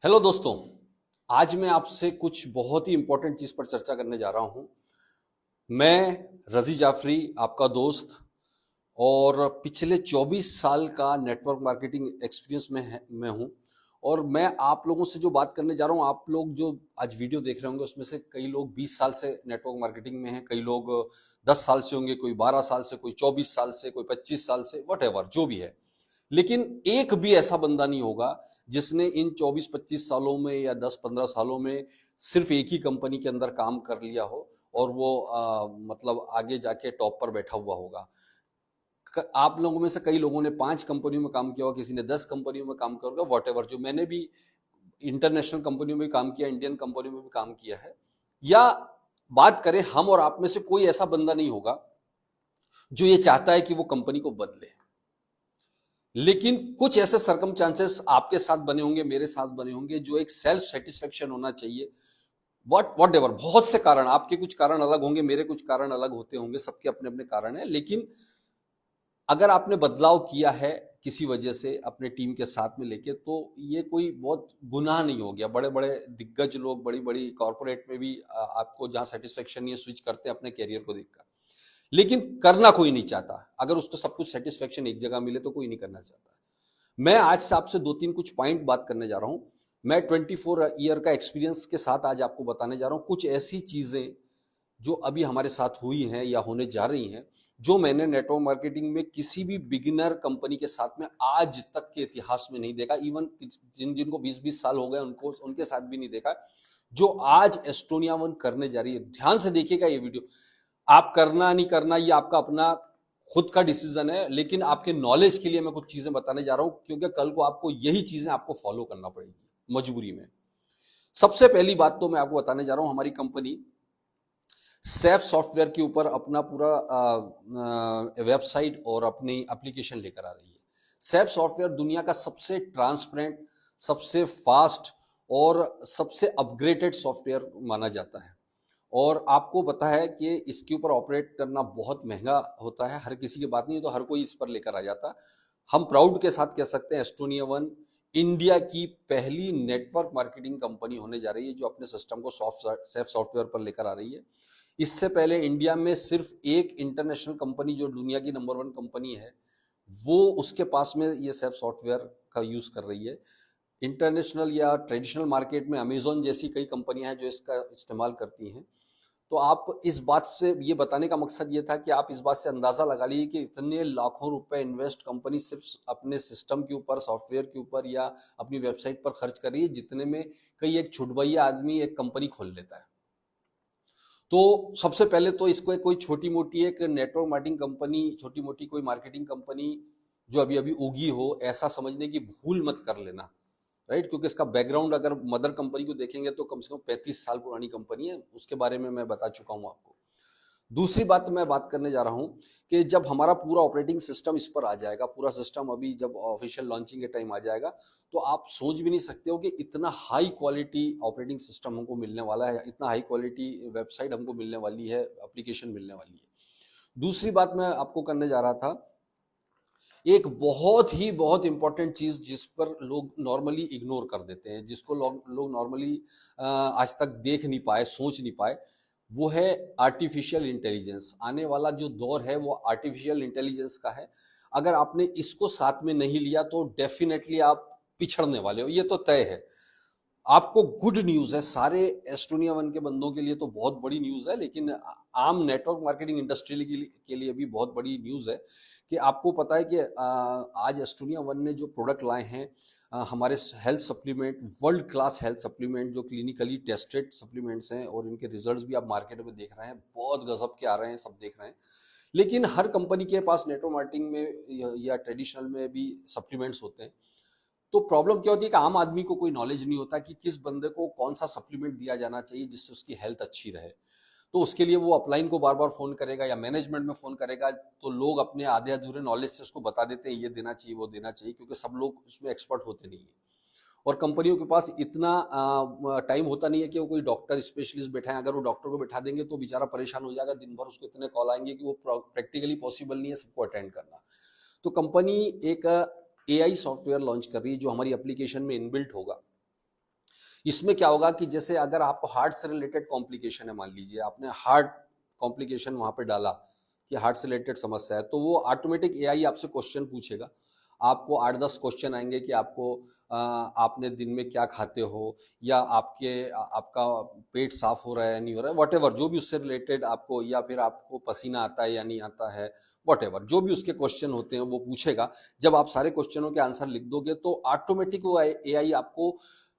Hello दोस्तों। आज मैं आपसे कुछ बहुत ही इंपॉर्टेंट चीज पर चर्चा करने जा रहा हूं। मैं रजी जाफरी, आपका दोस्त, और पिछले 24 साल का नेटवर्क मार्केटिंग एक्सपीरियंस में हूं। और मैं आप लोगों से जो बात करने जा रहा हूं, आप लोग जो आज वीडियो देख रहे होंगे उसमें से कई लोग 20 साल से नेटवर्क मार्केटिंग में हैं, कई लोग 10 साल से होंगे, कोई 12 साल से, कोई 24 साल से, कोई 25 साल से, वट जो भी है। लेकिन एक भी ऐसा बंदा नहीं होगा जिसने इन 24-25 सालों में या 10-15 सालों में सिर्फ एक ही कंपनी के अंदर काम कर लिया हो और वो मतलब आगे जाके टॉप पर बैठा हुआ होगा। आप लोगों में से कई लोगों ने 5 कंपनियों में काम किया होगा, किसी ने 10 कंपनियों में काम किया होगा, वॉट जो मैंने भी इंटरनेशनल कंपनियों में भी काम किया, इंडियन कंपनियों में भी काम किया है। या बात करें, हम और आप में से कोई ऐसा बंदा नहीं होगा जो ये चाहता है कि वो कंपनी को बदले। लेकिन कुछ ऐसे सरकमचांसेस आपके साथ बने होंगे, मेरे साथ बने होंगे, जो एक सेल्फ सेटिस्फेक्शन होना चाहिए। वॉट एवर, बहुत से कारण, आपके कुछ कारण अलग होंगे, मेरे कुछ कारण अलग होते होंगे, सबके अपने अपने कारण है। लेकिन अगर आपने बदलाव किया है किसी वजह से अपने टीम के साथ में लेके, तो ये कोई बहुत गुनाह नहीं हो गया। बड़े बड़े दिग्गज लोग बड़ी बड़ी कॉर्पोरेट में भी आपको जहां सेटिस्फेक्शन नहीं है, स्विच करते हैं अपने कैरियर को देखकर। लेकिन करना कोई नहीं चाहता। अगर उसको सब कुछ सेटिस्फेक्शन एक जगह मिले तो कोई नहीं करना चाहता। मैं आज से आपसे दो तीन कुछ पॉइंट बात करने जा रहा हूं। मैं 24 ईयर का एक्सपीरियंस के साथ आज आपको बताने जा रहा हूं कुछ ऐसी चीजें जो अभी हमारे साथ हुई हैं या होने जा रही हैं, जो मैंने नेटवर्क मार्केटिंग में किसी भी बिगिनर कंपनी के साथ में आज तक के इतिहास में नहीं देखा। इवन जिनको 20-20 साल हो गए उनको उनके साथ भी नहीं देखा, जो आज एस्टोनिया वन करने जा रही है। ध्यान से देखिएगा ये वीडियो। आप करना नहीं करना ये आपका अपना खुद का डिसीजन है, लेकिन आपके नॉलेज के लिए मैं कुछ चीजें बताने जा रहा हूं, क्योंकि कल को आपको यही चीजें आपको फॉलो करना पड़ेगी मजबूरी में। सबसे पहली बात तो मैं आपको बताने जा रहा हूं, हमारी कंपनी सेफ सॉफ्टवेयर के ऊपर अपना पूरा वेबसाइट और अपनी एप्लीकेशन लेकर आ रही है। सेफ सॉफ्टवेयर दुनिया का सबसे ट्रांसपेरेंट, सबसे फास्ट और सबसे अपग्रेडेड सॉफ्टवेयर माना जाता है। और आपको पता है कि इसके ऊपर ऑपरेट करना बहुत महंगा होता है, हर किसी की बात नहीं, तो हर कोई इस पर लेकर आ जाता। हम प्राउड के साथ कह सकते हैं एस्टोनिया वन इंडिया की पहली नेटवर्क मार्केटिंग कंपनी होने जा रही है जो अपने सिस्टम को सेफ सॉफ्टवेयर पर लेकर आ रही है। इससे पहले इंडिया में सिर्फ एक इंटरनेशनल कंपनी जो दुनिया की नंबर 1 कंपनी है, वो उसके पास में ये सेफ सॉफ्टवेयर का यूज कर रही है। इंटरनेशनल या ट्रेडिशनल मार्केट में अमेजोन जैसी कई कंपनियां हैं जो इसका इस्तेमाल करती हैं। तो आप इस बात से, ये बताने का मकसद ये था कि आप इस बात से अंदाजा लगा लीजिए कि इतने लाखों रुपए इन्वेस्ट कंपनी सिर्फ अपने सिस्टम के ऊपर, सॉफ्टवेयर के ऊपर या अपनी वेबसाइट पर खर्च कर रही है, जितने में कई एक छुटभैया आदमी एक कंपनी खोल लेता है। तो सबसे पहले तो इसको कोई छोटी मोटी एक नेटवर्क मार्केटिंग कंपनी, छोटी मोटी कोई मार्केटिंग कंपनी जो अभी अभी उगी हो, ऐसा समझने की भूल मत कर लेना। राइट, क्योंकि इसका बैकग्राउंड अगर मदर कंपनी को देखेंगे तो कम से कम 35 साल पुरानी कंपनी है, उसके बारे में मैं बता चुका हूं आपको। दूसरी बात मैं बात करने जा रहा हूं कि जब हमारा पूरा ऑपरेटिंग सिस्टम इस पर आ जाएगा, पूरा सिस्टम अभी जब ऑफिशियल लॉन्चिंग के टाइम आ जाएगा, तो आप सोच भी नहीं सकते हो कि इतना हाई क्वालिटी ऑपरेटिंग सिस्टम हमको मिलने वाला है, इतना हाई क्वालिटी वेबसाइट हमको मिलने वाली है, एप्लीकेशन मिलने वाली है। दूसरी बात मैं आपको करने जा रहा था, एक बहुत इंपॉर्टेंट चीज जिस पर लोग नॉर्मली इग्नोर कर देते हैं, जिसको लोग नॉर्मली आज तक देख नहीं पाए, सोच नहीं पाए, वो है आर्टिफिशियल इंटेलिजेंस। आने वाला जो दौर है वो आर्टिफिशियल इंटेलिजेंस का है। अगर आपने इसको साथ में नहीं लिया तो डेफिनेटली आप पिछड़ने वाले हो, ये तो तय है। आपको गुड न्यूज है, सारे एस्टोनिया वन के बंदों के लिए तो बहुत बड़ी न्यूज है, लेकिन आम नेटवर्क मार्केटिंग इंडस्ट्री के लिए भी बहुत बड़ी न्यूज है कि आपको पता है कि आज एस्टोनिया वन ने जो प्रोडक्ट लाए हैं, हमारे health supplement, world class health supplement, जो क्लिनिकली टेस्टेड सप्लीमेंट्स हैं, और इनके रिजल्ट्स भी आप मार्केट में देख रहे हैं, बहुत गजब के आ रहे हैं, सब देख रहे हैं। लेकिन हर कंपनी के पास नेटवर्क मार्केटिंग में या ट्रेडिशनल में भी सप्लीमेंट्स होते हैं। तो प्रॉब्लम क्या होती है कि आम आदमी को कोई नॉलेज नहीं होता कि किस बंदे को कौन सा सप्लीमेंट दिया जाना चाहिए जिससे उसकी हेल्थ अच्छी रहे। तो उसके लिए वो अपलाइन को बार बार फोन करेगा या मैनेजमेंट में फोन करेगा, तो लोग अपने आधे अधूरे नॉलेज से उसको बता देते हैं ये देना चाहिए, वो देना चाहिए, क्योंकि सब लोग उसमें एक्सपर्ट होते नहीं है। और कंपनियों के पास इतना टाइम होता नहीं है कि वो कोई डॉक्टर स्पेशलिस्ट बैठा है। अगर वो डॉक्टर को बैठा देंगे तो बेचारा परेशान हो जाएगा, दिन भर उसको इतने कॉल आएंगे कि वो प्रैक्टिकली पॉसिबल नहीं है सबको अटेंड करना। तो कंपनी एक एआई सॉफ्टवेयर लॉन्च कर रही है जो हमारी एप्लीकेशन में इनबिल्ट होगा। इसमें क्या होगा कि जैसे अगर आपको हार्ट से रिलेटेड कॉम्प्लिकेशन है, मान लीजिए आपने हार्ट कॉम्प्लिकेशन वहां पे डाला कि हार्ट से रिलेटेड समस्या है, तो वो ऑटोमेटिक एआई आपसे क्वेश्चन पूछेगा। आपको 8-10 क्वेश्चन आएंगे कि आपने दिन में क्या खाते हो, या आपका पेट साफ हो रहा है या नहीं हो रहा है, वट जो भी उससे रिलेटेड आपको, या फिर आपको पसीना आता है या नहीं आता है, वट जो भी उसके क्वेश्चन होते हैं वो पूछेगा। जब आप सारे क्वेश्चनों के आंसर लिख दोगे तो ऑटोमेटिक वो एआई आपको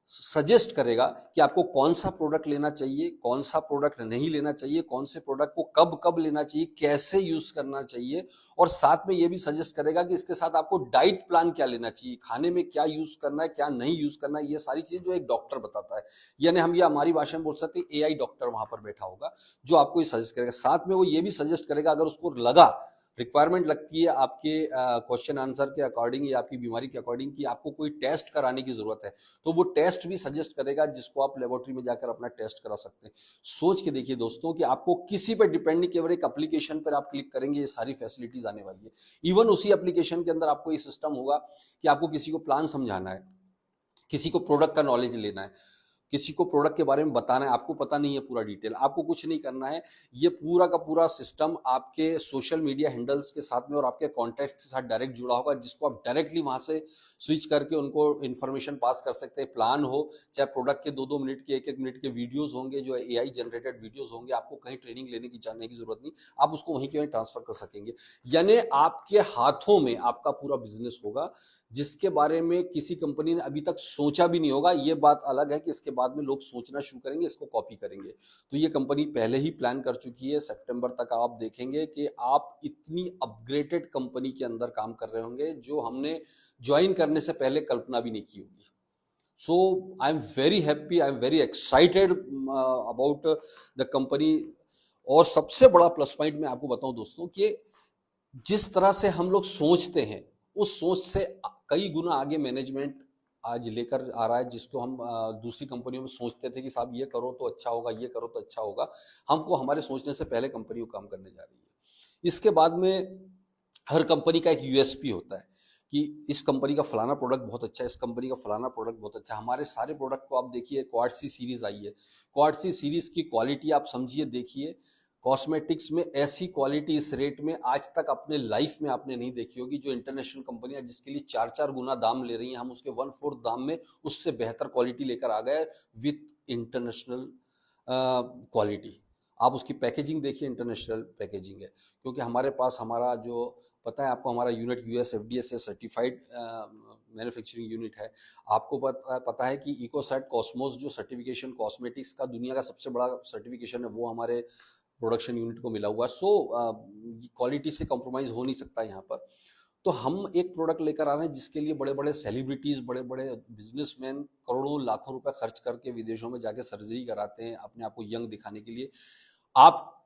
सजेस्ट करेगा कि आपको कौन सा प्रोडक्ट लेना चाहिए, कौन सा प्रोडक्ट नहीं लेना चाहिए, कौन से प्रोडक्ट को कब कब लेना चाहिए, कैसे यूज करना चाहिए, और साथ में ये भी सजेस्ट करेगा कि इसके साथ आपको डाइट प्लान क्या लेना चाहिए, खाने में क्या यूज करना है, क्या नहीं यूज करना है, ये सारी चीजें जो एक डॉक्टर बताता है। यानी हम ये हमारी भाषा में बोल सकते हैं एआई डॉक्टर वहां पर बैठा होगा जो आपको ये सजेस्ट करेगा। साथ में वो ये भी सजेस्ट करेगा, अगर उसको लगा, रिक्वायरमेंट लगती है आपके क्वेश्चन आंसर के अकॉर्डिंग या आपकी बीमारी के अकॉर्डिंग कि आपको कोई टेस्ट कराने की जरूरत है, तो वो टेस्ट भी सजेस्ट करेगा, जिसको आप लेबोरेटरी में जाकर अपना टेस्ट करा सकते हैं। सोच के देखिए दोस्तों कि आपको किसी पर डिपेंड नहीं, केवल एक एप्लीकेशन पर आप क्लिक करेंगे, ये सारी फैसिलिटीज आने वाली है। इवन उसी एप्लीकेशन के अंदर आपको ये सिस्टम होगा कि आपको किसी को प्लान समझाना है, किसी को प्रोडक्ट का नॉलेज लेना है, किसी को प्रोडक्ट के बारे में बताना है, आपको पता नहीं है पूरा डिटेल, आपको कुछ नहीं करना है। ये पूरा का पूरा सिस्टम आपके सोशल मीडिया हैंडल्स के साथ में और आपके कॉन्टैक्ट के साथ डायरेक्ट जुड़ा होगा, जिसको आप डायरेक्टली वहां से स्विच करके उनको इन्फॉर्मेशन पास कर सकते हैं। प्लान हो, चाहे प्रोडक्ट के 2-2 मिनट के, 1-1 मिनट के वीडियोज होंगे, जो एआई जनरेटेड वीडियोज होंगे, आपको कहीं ट्रेनिंग लेने की जानने की जरूरत नहीं, आप उसको वहीं के वहीं ट्रांसफर कर सकेंगे। यानी आपके हाथों में आपका पूरा बिजनेस होगा, जिसके बारे में किसी कंपनी ने अभी तक सोचा भी नहीं होगा। ये बात अलग है कि इसके बाद में लोग सोचना शुरू करेंगे, इसको कॉपी करेंगे। तो ये कंपनी पहले ही प्लान कर चुकी है। सितंबर तक आप देखेंगे कि आप इतनी अपग्रेडेड कंपनी के अंदर काम कर रहे होंगे जो हमने ज्वाइन करने से पहले कल्पना भी नहीं की होगी। So I am very happy, I am very excited about the company. और सबसे बड़ा प्लस पॉइंट मैं आपको बताऊं दोस्तों कि जिस तरह से हम लोग सोचते हैं, उस सोच से कई गुना आगे मैनेजमेंट आज लेकर आ रहा है, जिसको हम दूसरी कंपनियों में सोचते थे कि साहब ये करो तो अच्छा होगा, ये करो तो अच्छा होगा, हमको हमारे सोचने से पहले कंपनी को काम करने जा रही है। इसके बाद में हर कंपनी का एक यूएसपी होता है कि इस कंपनी का फलाना प्रोडक्ट बहुत अच्छा है, इस कंपनी का फलाना प्रोडक्ट बहुत अच्छा है। हमारे सारे प्रोडक्ट को आप देखिए, क्वाड सी सीरीज आई है, क्वाड सी सीरीज की क्वालिटी आप समझिए, देखिए, कॉस्मेटिक्स में ऐसी क्वालिटी इस रेट में आज तक अपने लाइफ में आपने नहीं देखी होगी। जो इंटरनेशनल कंपनियां जिसके लिए 4-4 गुना दाम ले रही हैं, हम उसके 1/4 दाम में उससे बेहतर क्वालिटी लेकर आ गए विथ इंटरनेशनल क्वालिटी। आप उसकी पैकेजिंग देखिए, इंटरनेशनल पैकेजिंग है, क्योंकि हमारे पास हमारा जो पता है आपको, हमारा यूनिट यूएस एफडीए से सर्टिफाइड मैन्युफैक्चरिंग यूनिट है। आपको पता है कि इकोसैट कॉस्मोस जो सर्टिफिकेशन कॉस्मेटिक्स का दुनिया का सबसे बड़ा सर्टिफिकेशन है, वो हमारे प्रोडक्शन यूनिट को मिला हुआ है। सो क्वालिटी से कॉम्प्रोमाइज हो नहीं सकता यहाँ पर। तो हम एक प्रोडक्ट लेकर आ रहे हैं जिसके लिए बड़े बड़े सेलिब्रिटीज, बड़े बड़े बिजनेसमैन करोड़ों लाखों रुपए खर्च करके विदेशों में जाके सर्जरी कराते हैं अपने आप को यंग दिखाने के लिए। आप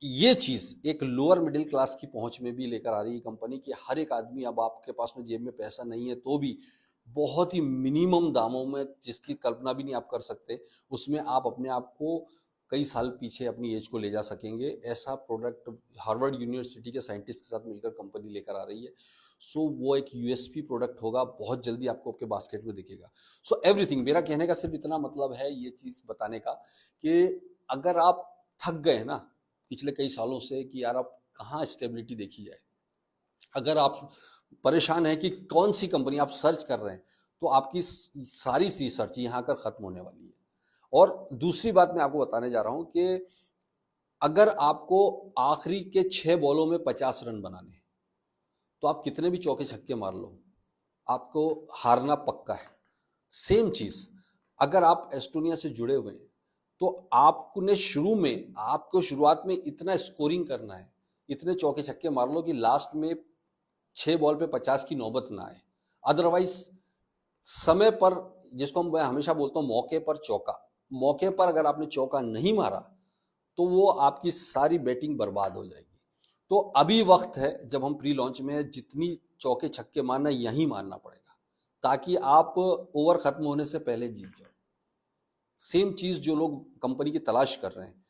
ये चीज एक लोअर मिडिल क्लास की पहुंच में भी लेकर आ रही है कंपनी की। हर एक आदमी, अब आपके पास में जेब में पैसा नहीं है तो भी बहुत ही मिनिमम दामों में, जिसकी कल्पना भी नहीं आप कर सकते, उसमें आप अपने आप को कई साल पीछे अपनी एज को ले जा सकेंगे। ऐसा प्रोडक्ट हार्वर्ड यूनिवर्सिटी के साइंटिस्ट के साथ मिलकर कंपनी लेकर आ रही है। सो वो एक यूएसपी प्रोडक्ट होगा, बहुत जल्दी आपको आपके बास्केट में दिखेगा। सो एवरीथिंग, मेरा कहने का सिर्फ इतना मतलब है ये चीज बताने का कि अगर आप थक गए ना पिछले कई सालों से कि यार अब कहाँ स्टेबिलिटी देखी जाए, अगर आप परेशान हैं कि कौन सी कंपनी आप सर्च कर रहे हैं, तो आपकी सारी रिसर्च यहाँ कर खत्म होने वाली है। और दूसरी बात मैं आपको बताने जा रहा हूं कि अगर आपको आखिरी के 6 बॉलों में 50 रन बनाने हैं, तो आप कितने भी चौके छक्के मार लो, आपको हारना पक्का है। सेम चीज अगर आप एस्टोनिया से जुड़े हुए हैं, तो आपको शुरुआत में इतना स्कोरिंग करना है, इतने चौके छक्के मार लो कि लास्ट में 6 बॉल पे 50 की नौबत ना आए। अदरवाइज समय पर, जिसको मैं हमेशा बोलता हूं मौके पर चौका, मौके पर अगर आपने चौका नहीं मारा तो वो आपकी सारी बैटिंग बर्बाद हो जाएगी। तो अभी वक्त है, जब हम प्री लॉन्च में जितनी चौके छक्के मारना यही मारना पड़ेगा, ताकि आप ओवर खत्म होने से पहले जीत जाओ। सेम चीज जो लोग कंपनी की तलाश कर रहे हैं,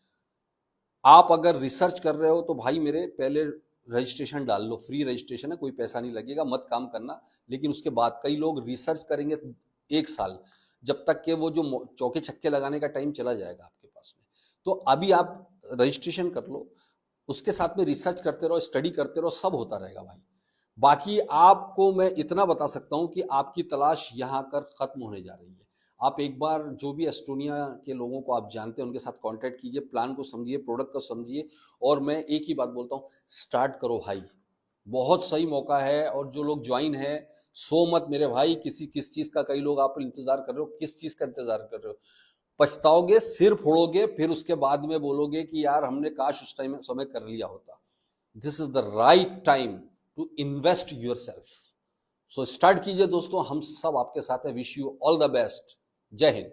आप अगर रिसर्च कर रहे हो तो भाई मेरे पहले रजिस्ट्रेशन डाल लो, फ्री रजिस्ट्रेशन है, कोई पैसा नहीं लगेगा, मत काम करना। लेकिन उसके बाद कई लोग रिसर्च करेंगे 1 साल, जब तक कि वो जो चौके छक्के लगाने का टाइम चला जाएगा आपके पास में। तो अभी आप रजिस्ट्रेशन कर लो, उसके साथ में रिसर्च करते रहो, स्टडी करते रहो, सब होता रहेगा भाई। बाकी आपको मैं इतना बता सकता हूं कि आपकी तलाश यहाँ कर खत्म होने जा रही है। आप एक बार जो भी एस्टोनिया के लोगों को आप जानते हैं उनके साथ कांटेक्ट कीजिए, प्लान को समझिए, प्रोडक्ट को समझिए, और मैं एक ही बात बोलता हूँ, स्टार्ट करो भाई, बहुत सही मौका है। और जो लोग ज्वाइन है, सो मत मेरे भाई, किस चीज का, कई लोग आप इंतजार कर रहे हो, किस चीज का इंतजार कर रहे हो, पछताओगे, सिर फोड़ोगे, फिर उसके बाद में बोलोगे कि यार हमने काश उस टाइम समय कर लिया होता। This is the right time to invest yourself. So start कीजिए दोस्तों, हम सब आपके साथ हैं। Wish you all the best. जय हिंद।